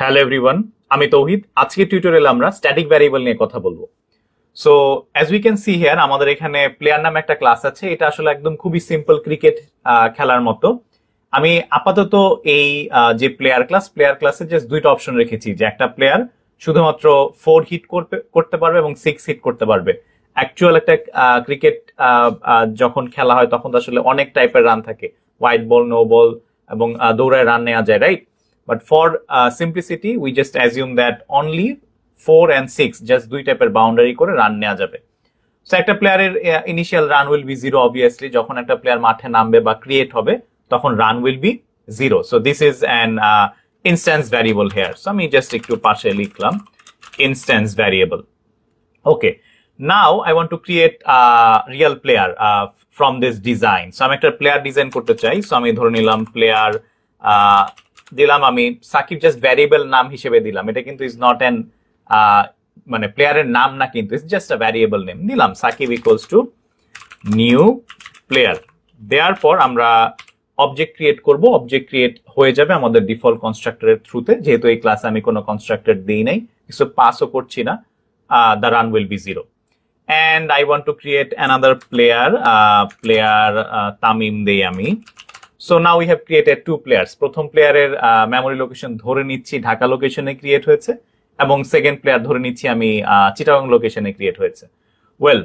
Hello everyone, আমি তৌহিদ। আজকে টিউটোরিয়ালে আমরা স্ট্যাটিক ভ্যারিয়েবল নিয়ে কথা বলবো। So as we can see here, আমাদের এখানে প্লেয়ার নামে একটা ক্লাস আছে। এটা আসলে একদম খুবই সিম্পল ক্রিকেট খেলার মতো। আমি আপাতত এই যে প্লেয়ার ক্লাসে জাস্ট দুইটা অপশন রেখেছি, যে একটা প্লেয়ার শুধুমাত্র 4 হিট করতে পারবে এবং 6 হিট করতে পারবে। অ্যাকচুয়াল একটা ক্রিকেট যখন খেলা হয় তখন তো আসলে অনেক টাইপের রান থাকে, হোয়াইট বল, নো বল, এবং দৌড়ায় রান নেওয়া যায়, right? But for simplicity, we just assume that only 4 and 6 just দুই টাইপের বাউন্ডারি করে রান নেওয়া যাবে। সো একটা প্লেয়ারের initial run will be 0 obviously. যখন একটা প্লেয়ার মাঠে নামবে বা ক্রিয়েট হবে তখন run will be 0। So this is an instance variable here. So আমি জাস্ট একটু পাশে লিখলাম instance variable. Okay, now I want to create real player from this design. So আমি একটা প্লেয়ার ডিজাইন করতে চাই। সো আমি ধরে নিলাম প্লেয়ার দিলাম, আমি সাকিব জাস্ট ভ্যারিয়েবল নাম হিসেবে দিলাম। এটা কিন্তু ইজ নট অ্যান মানে প্লেয়ারের নাম না, কিন্তু it's just a variable name. দিলাম Shakib equals to new player. দেওয়ার পর আমরা অবজেক্ট ক্রিয়েট করব। অবজেক্ট ক্রিয়েট হয়ে যাবে আমাদের ডিফল্ট কনস্ট্রাক্টরের থ্রুতে। যেহেতু এই ক্লাসে আমি কোনো কনস্ট্রাক্টর দিই নাই, কিছু পাসও করছি না, the run will be 0. And I want to create another player, Tamim দেই আমি। So now we have created two players. প্রথম প্লেয়ারের মেমোরি লোকেশন ধরে নিচ্ছি ঢাকা লোকেশনে ক্রিয়েট হয়েছে, এবং সেকেন্ড প্লেয়ার ধরে নিচ্ছি আমি চিটাগং লোকেশনে ক্রিয়েট হয়েছে। Well,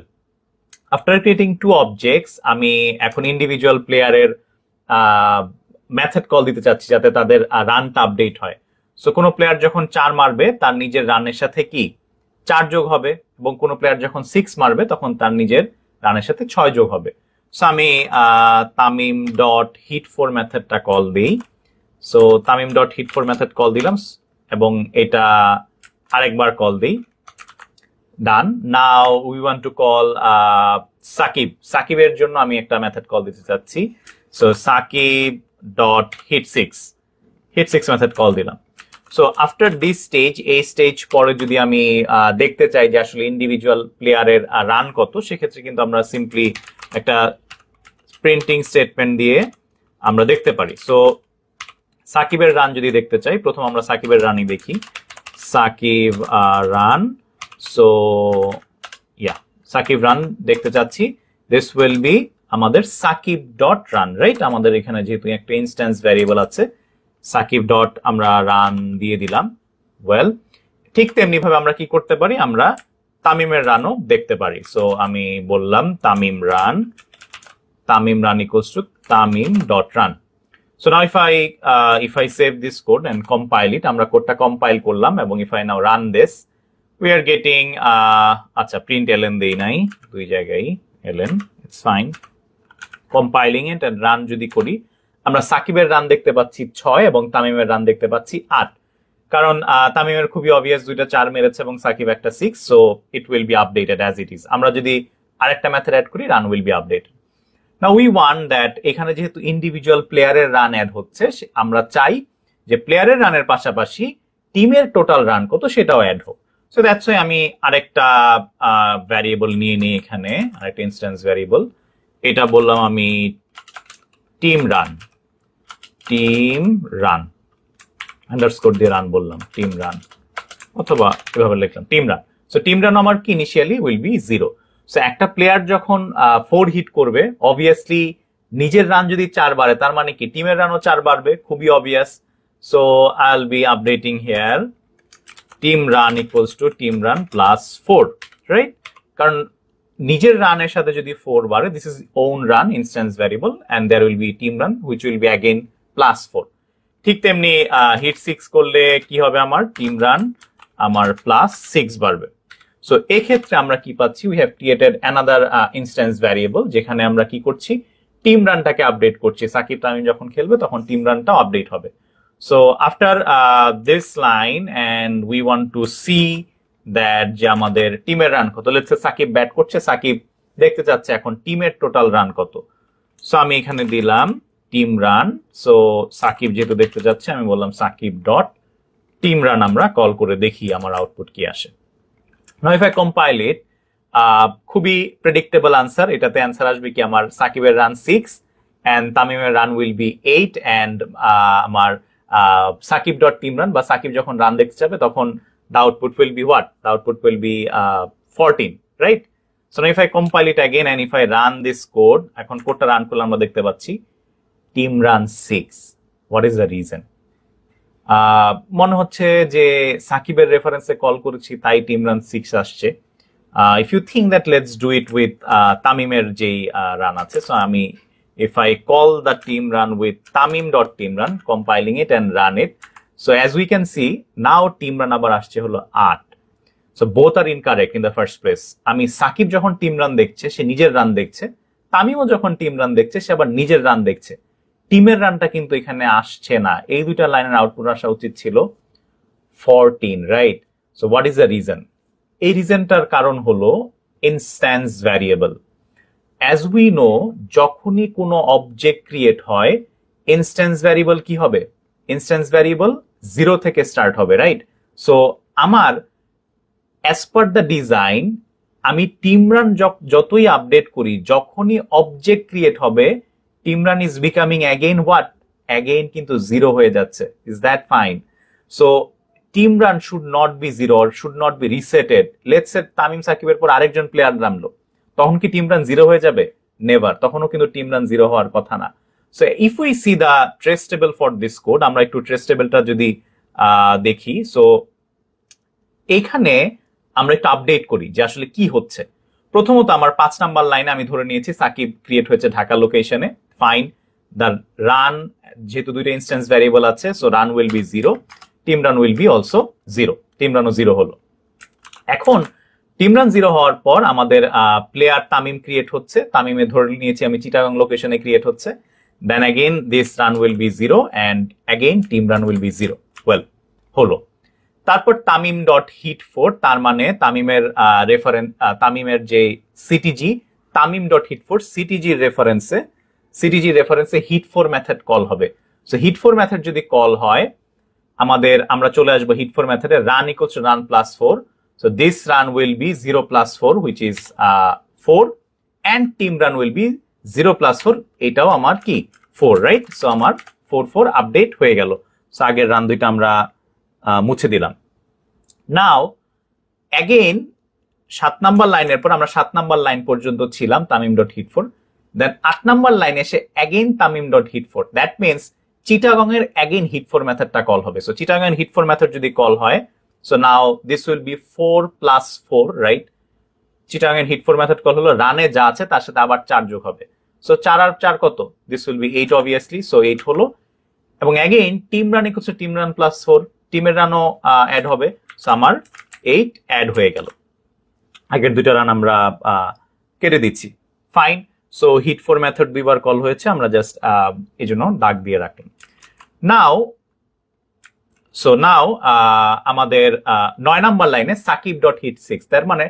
after creating two objects, আমি এখন ইন্ডিভিজুয়াল প্লেয়ারের মেথড কল দিতে চাচ্ছি যাতে তাদের রানটা আপডেট হয়। সো কোনো প্লেয়ার যখন 4 মারবে তার নিজের রানের সাথে কি 4 যোগ হবে, এবং কোনো প্লেয়ার যখন 6 মারবে তখন তার নিজের রানের সাথে 6 যোগ হবে। সো আমি তামিম ডট হিট ফোর মেথডটা কল দিই। So Tamim dot hit four method call দিলাম, এবং এটা আরেকবার কল দিই। Done. Now we want to call সাকিবের জন্য আমি একটা মেথড কল দিতে চাচ্ছি। So Shakib dot hit six method call দিলাম। সো আফটার দিস স্টেজ, এই স্টেজ পরে যদি আমি দেখতে চাই যে আসলে ইন্ডিভিজুয়াল প্লেয়ারের রান কত, সেক্ষেত্রে কিন্তু আমরা সিম্পলি একটা প্রিন্টিং স্টেটমেন্ট দিয়ে আমরা দেখতে পারি। সো সাকিবের রান যদি দেখতে চাই, প্রথম আমরা সাকিবের রানই দেখি। Shakib run. So Shakib run দেখতে চাচ্ছি। দিস উইল বি আমাদের সাকিব ডট রান, রাইট? আমাদের এখানে যেহেতু একটা ইনস্ট্যান্স ভ্যারিয়েবল আছে, সাকিব ডট আমরা রান দিয়ে দিলাম। ওয়েল, ঠিক তেমনি ভাবে আমরা কি করতে পারি, আমরা তামিমের রানও দেখতে পারি। সো আমি বললাম Tamim run equals two Tamim dot run. So now if I save this code and compile it, আমরা কোডটা কম্পাইল করলাম, এবং if I now run this, we are getting আচ্ছা প্রিন্ট এলএন দেই নাই, দুই জায়গায় LN, it's fine. Compiling it and run যদি করি, আমরা সাকিবের রান দেখতে পাচ্ছি 6 এবং তামিমের রান দেখতে পাচ্ছি 8। কারণ তামিমের খুবই অবভিয়াস, দুইটা 4 মেরেছে এবং সাকিব একটা 6। So it will be updated as it is. আমরা যদি আরেকটা মেথড অ্যাড করি, run will be updated. Now we want that এখানে যেহেতু ইন্ডিভিজুয়াল প্লেয়ারের রান অ্যাড হচ্ছে, আমরা চাই যে প্লেয়ারের রানের পাশাপাশি টিমের টোটাল রান কত সেটাও অ্যাড হোক। সো দ্যাটস ওয়াই আমি আরেকটা ভ্যারিয়েবল নিয়ে নিই, এখানে আরেকটা ইনস্ট্যান্স ভ্যারিয়েবল। এটা বললাম আমি টিম রান আন্ডারস্কোর দিয়ে রান বললাম, টিম রান, অথবা এভাবে লিখলাম team run. So team run আমার কি ইনিশিয়ালি উইল বি 0। সো একটা প্লেয়ার যখন 4 হিট করবে, অবভিয়াসলি নিজের রান যদি 4 বাড়ে, তার মানে কি টিমের রানও 4 বাড়বে, খুবই obvious. So I will be updating here team run equals to team run plus 4, right? কারণ নিজের রানের সাথে যদি 4 বাড়ে, this is own run instance variable, and there will be team run which will be again plus 4। ঠিক তেমনি hit 6 করলে কি হবে, আমার টিম রান আমার প্লাস 6 বাড়বে। সো এই ক্ষেত্রে আমরা কি পাচ্ছি, we have created another instance variable, যেখানে আমরা কি করছি, টিম রানটাকে আপডেট করছি। সাকিব তামিম যখন খেলবে তখন টিম রানটাও আপডেট হবে। So after this line, and we want to see that যে আমাদের টিমের রান কত। লেটস সে সাকিব ব্যাট করছে, সাকিব দেখতে চাচ্ছে এখন টিমের টোটাল রান কত। সো আমি এখানে দিলাম টিম রান। সো সাকিব যেহেতু দেখতে যাচ্ছে, আমি বললাম সাকিব ডট টিম রান। আমরা কল করে দেখি আমার আউটপুট কি আসে। নাও ইফ আই কম্পাইল ইট, খুবই প্রেডিক্টেবল আনসার। এটাতে আনসার আসবে কি, আমার সাকিবের রান 6 এন্ড তামিমের রান উইল বি 8, এন্ড আমার সাকিব ডট টিম রান বা সাকিব যখন রান দেখতে যাবে তখন the output will be what? The output will be 14, right? So now if I compile it again and if I run this code, এখন কোডটা run করলে আমরা দেখতে পাচ্ছি team run 6. What is the reason? মনে হচ্ছে যে সাকিবের রেফারেন্সে কল করেছি তাই team run 6 আসছে. If you think that, let's do it with তামিমের যেই রান আছে. So আমি if I call the team run with tamim.teamrun, compiling it and run it. So as we can see, now team run আবার আসছে হলো 8. So both are incorrect in the first place. আমি সাকিব যখন team run দেখছে সে নিজের run দেখছে, তামিমও যখন team run দেখছে সে আবার নিজের রান দেখছে। টিমের রানটা কিন্তু এখানে আসছে না। এই দুইটা লাইনের আউটপুট আসা উচিত ছিল 14, right? So what is the reason? এই রিজনটার কারণ হলো instance variable. As we know, যখনই কোনো অবজেক্ট ক্রিয়েট হয় ইনস্ট্যান্স ভ্যারিয়েবল কি হবে? ইনস্ট্যান্স ভ্যারিয়েবল 0 থেকে স্টার্ট হবে, রাইট? সো আমার অ্যাজ পার দ্য ডিজাইন আমি টিম রান যতই আপডেট করি, যখনই অবজেক্ট ক্রিয়েট হবে team run is becoming again what? Again কিন্তু 0 হয়ে যাচ্ছে। Is that fine? So team run should not B 0 or should not be resetted. Let's say Tamim সাকিবের পর আরেকজন প্লেয়ার নামলো, তখন কি টিম রান 0 হয়ে যাবে? নেভার। তখনও কিন্তু টিম রান 0 হওয়ার কথা না। So if we see the trace table for this code, আমরা একটু ট্রেস টেবলটা যদি দেখি, সো এইখানে আমরা একটু আপডেট করি যে আসলে কি হচ্ছে। প্রথমত আমার 5 নাম্বার লাইনে আমি ধরে নিয়েছি সাকিব ক্রিয়েট হয়েছে ঢাকা লোকেশনে, ফাইন। দ্য রান, যেহেতু দুইটা ইনস্ট্যান্স ভ্যারিয়েবল আছে, so run will be 0, team run will be also 0। Team রানও 0 হলো। এখন টিম রান 0 হওয়ার পর আমাদের প্লেয়ার তামিম ক্রিয়েট হচ্ছে, তামিমে ধরে নিয়েছি আমি চিটাগাং লোকেশনে ক্রিয়েট হচ্ছে। Then again this run will be 0 and again team run will be 0। Well, হলো। তারপর তামিম ডট হিট 4, তার মানে তামিমের তামিমের যে CTG, Tamim dot hit 4 CTG রেফারেন্সে হিট 4 মেথড কল হবে। সো হিট 4 মেথড যদি কল হয় আমরা চলে আসবো হিট 4 মেথডে, run equals to run plus 4। So this run will be 0 plus 4 which is 4 and team run will be 0 plus 4, এটাও আমার কি 4, রাইট? সো আমার 4 আপডেট হয়ে গেল। সো আগের রান দুইটা আমরা মুছে দিলাম। নাও অ্যাগেইন 7 নাম্বার লাইনের পর আমরা 7 নাম্বার লাইন পর্যন্ত ছিলাম Tamim dot hit 4, then 8 number লাইনে এসে again Tamim dot hit 4। That means Chittagong এর অ্যাগেইন হিট 4 মেথডটা কল হবে। সো চিটাগং এর হিট 4 মেথড যদি কল হয়, so now this will be 4 plus 4, right? Chittagong এর হিট 4 মেথড কল হলো, রানে যা আছে তার সাথে আবার 4 যোগ হবে। সো 4 আর 4 কত? This will B 8 obviously. So 8 হলো, এবং again team run equals to team run plus 4, টিমের রানও অ্যাড হবে। সো আমার 8 অ্যাড হয়ে গেল। আগের দুইটা রান আমরা কেটে দিচ্ছি, ফাইন। সো হিট 4 মেথড দুইবার কল হয়েছে, আমরা জাস্ট এই জন্য দাগ দিয়ে রাখলাম। নাও আমাদের 9 নাম্বার লাইনে সাকিব ডট হিট 6, তার মানে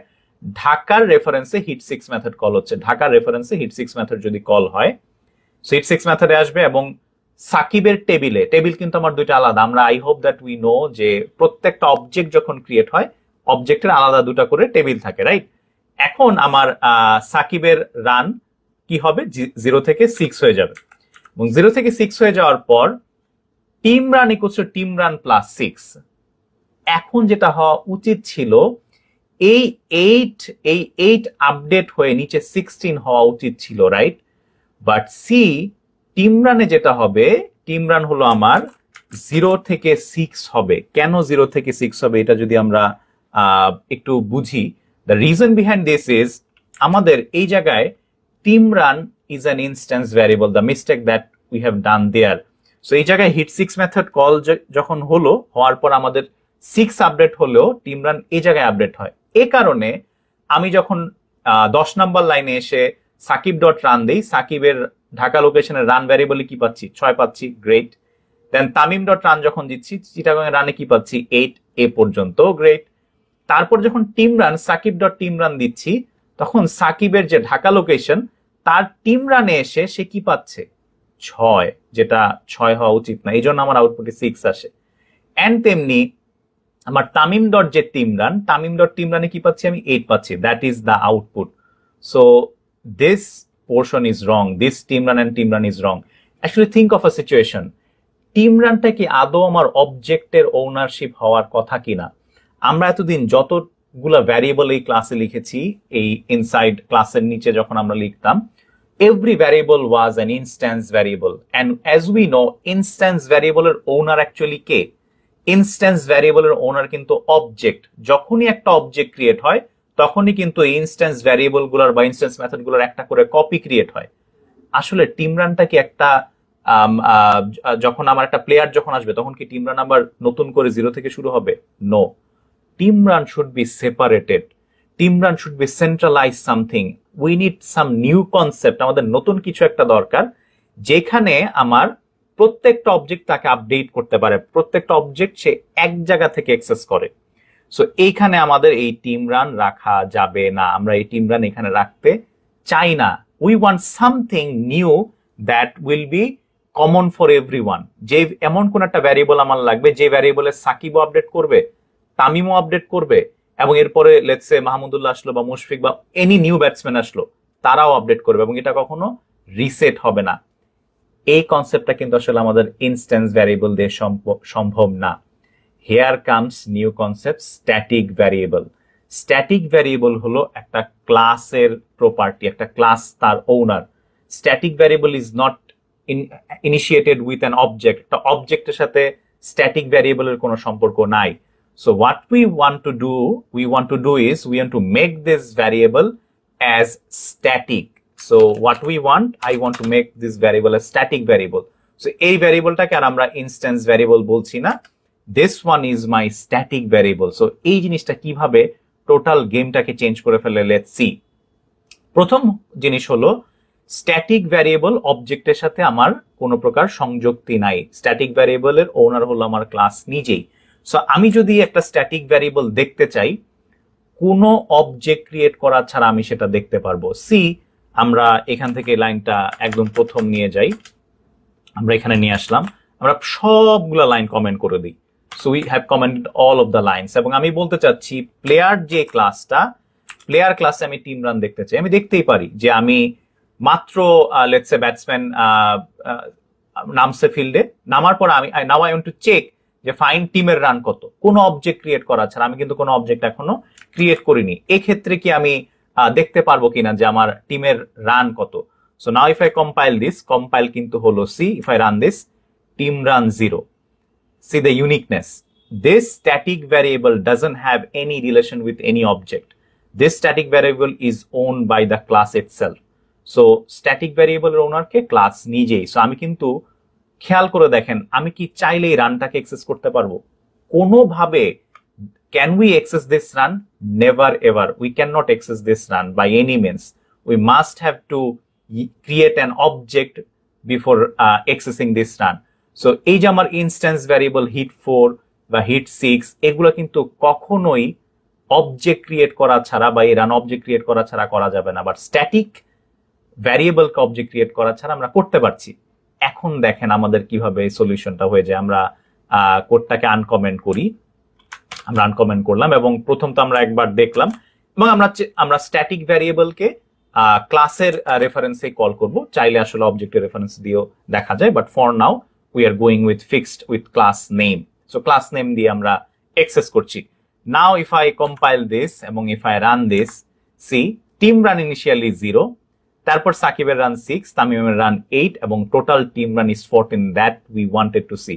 ঢাকার রেফারেন্সে হিট 6 মেথড কল হচ্ছে। ঢাকার রেফারেন্সে হিট 6 মেথড যদি কল হয়, সো হিট 6 মেথডে আসবে এবং সাকিবের টেবিল কিন্তু আমার দুইটা আলাদা। আমরা I hope that we know যে প্রত্যেকটা অবজেক্ট যখন ক্রিয়েট হয় অবজেক্টের আলাদা দুটা করে টেবিল থাকে, রাইট? এখন আমার সাকিবের রান কি হবে? 0 থেকে 6 হয়ে যাবে, এবং 0 থেকে 6 হয়ে যাওয়ার পর team run equals to team run plus 6। এখন যেটা হওয়া উচিত ছিল, এই 8 আপডেট হয়ে নিচে 16 হওয়া উচিত ছিল, রাইট? বাট সি, টিম রানে যেটা হবে, টিম রান হলো আমার 0 থেকে 6 হবে। কেন 0 থেকে 6 হবে এটা যদি আমরা একটু বুঝি, the reason behind this is, আমাদের এই জায়গায় team run is an instance variable, the mistake that we have done there. So এই জায়গায় হিট 6 মেথড কল যখন হওয়ার পর আমাদের 6 আপডেট হলেও টিম রান এই জায়গায় আপডেট হয়। এ কারণে আমি যখন 10 নাম্বার লাইনে এসে সাকিব ডট রান দেই, সাকিবের ঢাকা লোকেশনের রান ভ্যারিয়েবলে কি পাচ্ছি? 6 পাচ্ছি, গ্রেট। দেন তামিম ডট রান যখন দিচ্ছি, চিটাগং এর রানে কি পাচ্ছি? 8, এ পর্যন্ত, গ্রেট। তারপর যখন team run Shakib dot team run দিচ্ছি, তখন সাকিবের যে ঢাকা লোকেশন তার টিম রানে এসে সে কি পাচ্ছে? 6, যেটা 6 হওয়া উচিত না, এই জন্য আমার আউটপুটে 6 আসে। এন্ড তেমনি আমার তামিম ডট যে টিম রানে কি পাচ্ছি? আমি 8 পাচ্ছি। That is the output. So this portion is wrong. This team run and team run is wrong. Actually think of a situation. Team রানটা কি আদৌ আমার অবজেক্টের ওনারশিপ হওয়ার কথা কিনা? আমরা এতদিন যতগুলা ভ্যারিয়েবল এই ক্লাসে লিখেছি, এই ইনসাইড ক্লাসের নিচে যখন আমরা লিখতাম, every variable was an instance variable, and as we know instance variable এর ওনার অ্যাকচুয়ালি কে? ইনস্ট্যান্স ভ্যারিয়েবলের ওনার কিন্তু অবজেক্ট। যখনই একটা অবজেক্ট ক্রিয়েট হয় তখনই কিন্তু ইনস্ট্যান্স ভ্যারিয়েবল গুলার বা ইনস্ট্যান্স মেথড গুলার একটা করে কপি ক্রিয়েট হয়। আসলে টিম রানটা কি একটা যখন আমার একটা প্লেয়ার যখন আসবে তখন কি টিম রান আবার নতুন করে জিরো থেকে শুরু হবে? No, team run should be separated, team run should be centralize something, we need some new concept. আমাদের নতুন কিছু একটা দরকার যেখানে আমার প্রত্যেকটা অবজেক্ট তাকে আপডেট করতে পারে, প্রত্যেকটা অবজেক্ট সে এক জায়গা থেকে অ্যাক্সেস করে। সো এইখানে আমাদের এই টিম রান রাখা যাবে না, আমরা এই টিম রান এখানে রাখতে চাই না। We want something knew that will be common for everyone. যে এমন কোন একটা ভ্যারিয়েবল আমার লাগবে যে ভ্যারিয়েবলে সাকিবও আপডেট করবে, তামিমও আপডেট করবে, এবং এরপরে লেটস সে মাহমুদুল্লাহ আসলো বা মুশফিক বা এনি নিউ ব্যাটসম্যান আসলো তারাও আপডেট করবে, এবং এটা কখনো রিসেট হবে না। এই কনসেপ্টটা কিন্তু আসলে আমাদের ইনস্ট্যান্স ভ্যারিয়েবল দিয়ে সম্ভব না। Here comes new concept, static variable. Static variable হলো একটা ক্লাসের প্রপার্টি, একটা ক্লাস তার owner. Static variable is not initiated with an object. একটা অবজেক্টের সাথে স্ট্যাটিক ভ্যারিয়েবলের কোনো সম্পর্ক নাই। So what we want to do is we want to make this variable as static. So what I want to make this variable a static variable. So এই ভ্যারিয়েবলটাকে আর আমরা instance variable বলছি না, this one is my static variable. So এই জিনিসটা কিভাবে total গেমটাকে change করে ফেলে, let's see. প্রথম জিনিস হলো স্ট্যাটিক ভ্যারিয়েবল অবজেক্টের সাথে আমার কোনো প্রকার সংযুক্তি নাই। স্ট্যাটিক ভ্যারিয়েবলের ওনার হলো আমার ক্লাস নিজেই। সো আমি যদি একটা স্ট্যাটিক ভ্যারিয়েবল দেখতে চাই, কোনো অবজেক্ট ক্রিয়েট করা ছাড়া আমি সেটা দেখতে পারবো। সি, আমরা এখান থেকে লাইনটা একদম প্রথম নিয়ে যাই, আমরা এখানে নিয়ে আসলাম, আমরা সবগুলা লাইন কমেন্ট করে দিই। So we have commented all of the lines, এবং আমি বলতে চাচ্ছি প্লেয়ার যে ক্লাসটা, প্লেয়ার ক্লাসে আমি টিম রান দেখতে চাই। আমি দেখতেই পারি যে আমি মাত্র লেটস সে ব্যাটসম্যান নামছে ফিল্ডে, নামার পর আমি now I want to check যে ফাইন টিমের রান কত, কোন অবজেক্ট ক্রিয়েট করা ছাড়া। আমি কিন্তু কোনো অবজেক্ট এখনো ক্রিয়েট করিনি। এক্ষেত্রে কি আমি দেখতে পারবো কিনা যে আমার টিমের রান কত? So now if I compile this, compile কিন্তু হলো see, if I run this, team run 0. See the uniqueness. This static variable doesn't have any relation with any object. This static variable is owned by the class itself. So static variable এর owner কে class নিজেই। So আমি কিন্তু খেয়াল করে দেখেন, আমি কি চাইলেই রানটাকে অ্যাক্সেস করতে পারবো? কোনোভাবে can we access this run? Never ever, we can not access this run by any means. We must have to create an object before accessing this run. So এই যে আমার ইনস্ট্যান্স ভ্যারিয়েবল হিট 4 বা hit 6, এগুলো কিন্তু কখনোই object create করা ছাড়া বা এই রান অবজেক্ট ক্রিয়েট করা ছাড়া করা যাবে না। বাট স্ট্যাটিক ভ্যারিয়েবলকে অবজেক্ট ক্রিয়েট করা ছাড়া আমরা করতে পারছি। এখন দেখেন আমাদের কিভাবে সলিউশনটা হয়ে যায়। আমরা কোডটাকে আনকমেন্ট করি, আমরা আনকমেন্ট করলাম, এবং প্রথম তো আমরা একবার দেখলাম, এবং আমরা স্ট্যাটিক ভ্যারিয়েবলকে ক্লাসের রেফারেন্সে কল করব। চাইলে আসলে অবজেক্টের রেফারেন্স দিয়েও দেখা যায়, but for now we are going with fixed with class name. So class name দিয়ে আমরা অ্যাক্সেস করছি। Now if I compile this এবং if I run this, see team run initially 0, তারপর সাকিবের রান 6, তামিমের রান 8, এবং total team run is 14, that we wanted to see.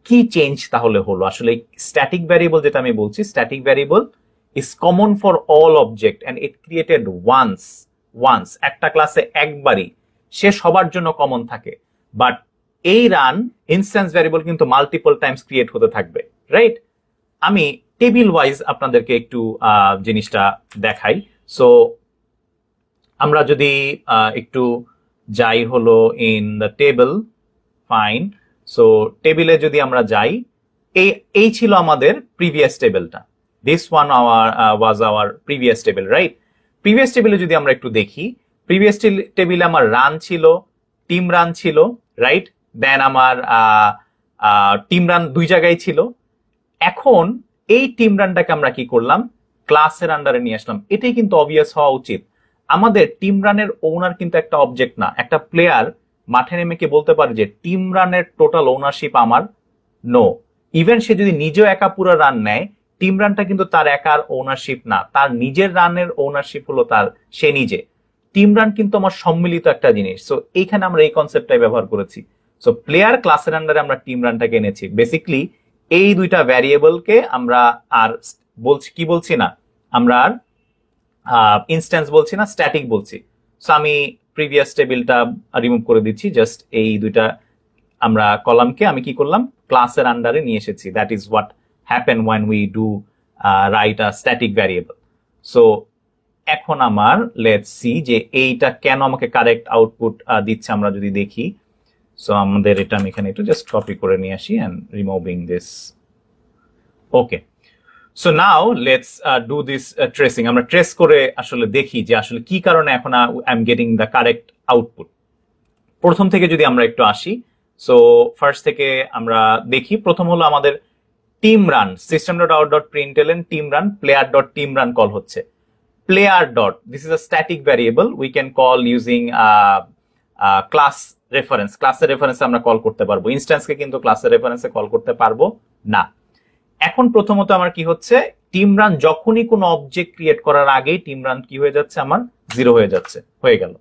কি change তাহলে হলো? আসলে স্ট্যাটিক ভ্যারিয়েবল যেটা আমি বলছি, static variable is common for all object and it created once, একটা ক্লাসে একবারই, সে সবার জন্য কমন থাকে। বাট এই রান ইনস্ট্যান্স ভ্যারিয়েবল কিন্তু মাল্টিপল টাইমস ক্রিয়েট হতে থাকবে, রাইট? আমি টেবিল ওয়াইজ আপনাদেরকে একটু জিনিসটা দেখাই। সো আমরা যদি একটু যাই হলো in the table, fine. So টেবিলে যদি আমরা যাই, এই ছিল আমাদের প্রিভিয়াস টেবিলটা। This one was our previous table, right? Previous টেবিলে যদি আমরা একটু দেখি, প্রিভিয়াস টেবিলে আমার রান ছিল, টিম রান ছিল, রাইট? দেন আমার টিম রান 2 জায়গায় ছিল। এখন এই টিম রানটাকে আমরা কি করলাম? ক্লাসের আন্ডারে নিয়ে আসলাম। এটাই কিন্তু অবভিয়াস হওয়া উচিত। আমাদের টিম রানের ওনার কিন্তু একটা অবজেক্ট না, একটা প্লেয়ার মাঠে নেমে কি বলতে পারে যে টিম রানের টোটাল ওনারশিপ আমার? নো। ইভেন সে যদি নিজেও একা পুরো রান নেয়, টিম রানটা কিন্তু তার একার ওনারশিপ না, তার নিজের রানের ওনারশিপ হলো তার, সে নিজে। টিম রান কিন্তু আমার সম্মিলিত একটা জিনিস। সো এইখানে আমরা এই কনসেপ্টটাই ব্যবহার করেছি। সো প্লেয়ার ক্লাসের আন্ডারে আমরা টিম রানটাকে এনেছি। বেসিক্যালি এই দুইটা ভ্যারিয়েবলকে আমরা আর বলছি কি বলছি না, আমরা আর ইনস্ট্যান্স বলছি না, স্ট্যাটিক বলছি। সো আমি প্রিভিয়াস টেবিলটা রিমুভ করে দিচ্ছি, জাস্ট এই দুইটা আমরা কলামকে আমি কি করলাম, ক্লাসের আন্ডারে নিয়ে এসেছি। That is what happen when we do write a static variable. So এখন আমার লেটস সি যে এইটা কেন আমাকে কারেক্ট আউটপুট দিচ্ছে, আমরা যদি দেখি। সো আমাদের এটা আমি এখানে একটু জাস্ট কপি করে নিয়ে আসি and removing this. Okay, so now let's do this tracing. আমরা ট্রেস করে আসলে দেখি যে আসলে কি কারণে এখন I am getting the correct output. প্রথম থেকে যদি আমরা একটু আসি, সো ফার্স্ট থেকে আমরা দেখি। প্রথম হলো আমাদের team run, system dot out dot প্রিন্টএলএন team run player dot team run call হচ্ছে। player dot, this is a static variable we can call using class reference. class reference আমরা কল করতে পারবো, ইনস্ট্যান্স কে কিন্তু ক্লাসের রেফারেন্সে কল করতে পারবো না। এখন প্রথমত আমার কি হচ্ছে, টিম রান যখনই কোনো অবজেক্ট ক্রিয়েট করার আগেই টিম রান কি হয়ে যাচ্ছে, আমার 0 হয়ে যাচ্ছে, হয়ে গেল।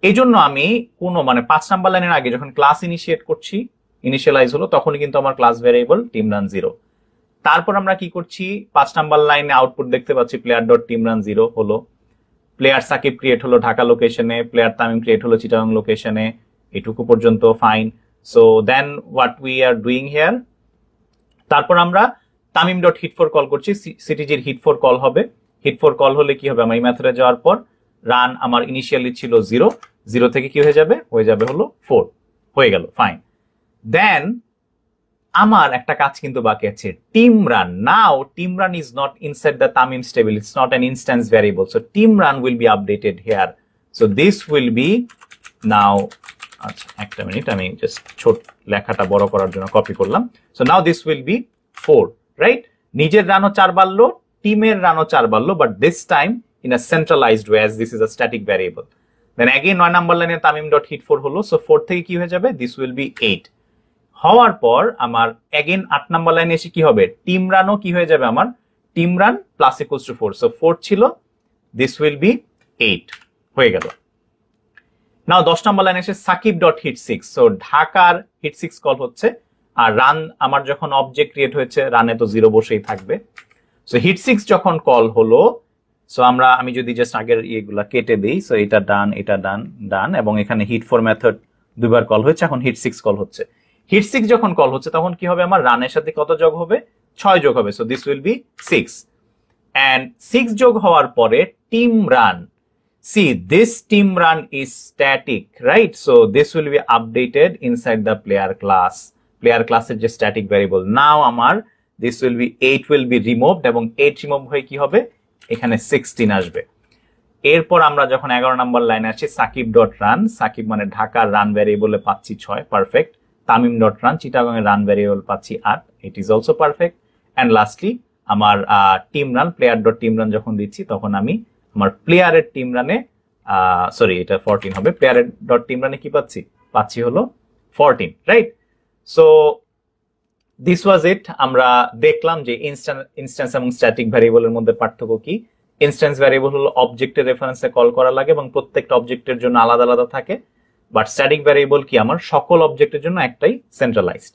এই জন্য আমি কোনো 5 নাম্বার লাইনের আগে যখন ক্লাস ইনিশিয়েট করছি, ইনিশিয়ালাইজ হলো, তখনই কিন্তু আমার ক্লাস ভ্যারিয়েবল টিম রান 0। তারপর আমরা কি করছি, 5 নাম্বার লাইনে আউটপুট দেখতে পাচ্ছি প্লেয়ার ডট টিম রান 0 হলো। প্লেয়ার সাকিব ক্রিয়েট হলো ঢাকা লোকেশনে, প্লেয়ার তামিম ক্রিয়েট হলো চিটাগাং লোকেশনে, এটুকু পর্যন্ত fine. So then what we are doing here, তারপর আমরা Tamim dot hit four call করছি, সিটিজির হিট ফোর কল হবে। হিট ফোর কল হলে কি হবে, আমার এই মেথডে যাওয়ার পর রান আমার ইনিশিয়ালি ছিল 0, 0 থেকে কি হয়ে যাবে, হলো 4, হয়ে গেল, ফাইন। দেন আমার একটা কাজ কিন্তু বাকি আছে, team run. Now team run is not inside the Tamim's table, it's not an instance variable, so team run will be updated here. So this will be now, আচ্ছা একটা মিনিট, আমি জাস্ট ছোট লেখাটা বড় করার জন্য কপি করলাম। So now this will be 4, right? নিজের রানও 4 বাড়লো, টিমের রানও 4 বাড়লো, but this time in a centralized way, as this is a static variable. Then again 9 number লাইনে তামিম ডট হিট 4 হলো, সো 4 থেকে কি হয়ে যাবে, দিস উইল বি 8 হওয়ার পর আমার অ্যাগেইন 8 নাম্বার লাইনে এসে কি হবে, টিম রানও কি হয়ে যাবে, আমার team run plus equals to 4, so 4 ছিল, দিস উইল বি 8, হয়ে গেল। নাও 10 নাম্বার লাইনে এসে সাকিব ডট হিট 6, সো ঢাকার হিট 6 কল হচ্ছে, আর রান আমার যখন অবজেক্ট ক্রিয়েট হয়েছে, রানে তো 0 বসেই থাকবে। সো হিট 6 যখন কল হলো, সো আমি যদি জাস্ট আগের ইয়েগুলা কেটে দিই, সো এটা ডান, এটা ডান, ডান, এবং এখানে হিট 4 মেথড দুইবার কল হয়েছে, এখন হিট 6 কল হচ্ছে। হিট 6 যখন কল হচ্ছে, তখন কি হবে, আমার রানের সাথে কত যোগ হবে, 6 যোগ হবে, so this will be 6, and 6 যোগ হওয়ার পরে team run, see this team run is static, right? So this will be updated inside the player class এর যে static variable। now আমার this will be 8 will be removed, এবং 8 remove হয়ে কি হবে, এখানে 16 আসবে। এরপর আমরা যখন 11 নাম্বার লাইনে আসি, সাকিব ডট রান, সাকিব মানে ঢাকার রান ভ্যারিয়েবলে পাচ্ছি 6, perfect. Tamim dot run, Chittagong এর রান ভ্যারিয়েবল পাচ্ছি 8, it is also perfect. And lastly আমার team run, player dot team run যখন দিচ্ছি, তখন আমি আমার প্লেয়ারের টিম রানে, সরি এটা 14 হবে, প্লেয়ারের ডট টিম রানে কি পাচ্ছি হলো 14, রাইট? সো দিস ওয়াজ ইট। আমরা দেখলাম যে ইনস্ট্যান্স এবং স্ট্যাটিক ভ্যারিয়েবলের মধ্যে পার্থক্য কি। ইনস্ট্যান্স ভ্যারিয়েবল হলো অবজেক্টের রেফারেন্সে কল করা লাগে এবং প্রত্যেকটা অবজেক্টের জন্য আলাদা আলাদা থাকে, বাট স্ট্যাটিক ভ্যারিয়েবল কি, আমার সকল অবজেক্টের জন্য একটাই centralised.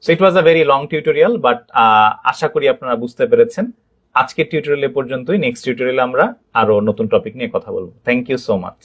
So it was a very long tutorial, but আশা করি আপনারা বুঝতে পেরেছেন। আজকের টিউটোরিয়াল পর্যন্তই, নেক্সট টিউটোরিয়ালে আমরা আরো নতুন টপিক নিয়ে কথা বলবো। Thank you so much.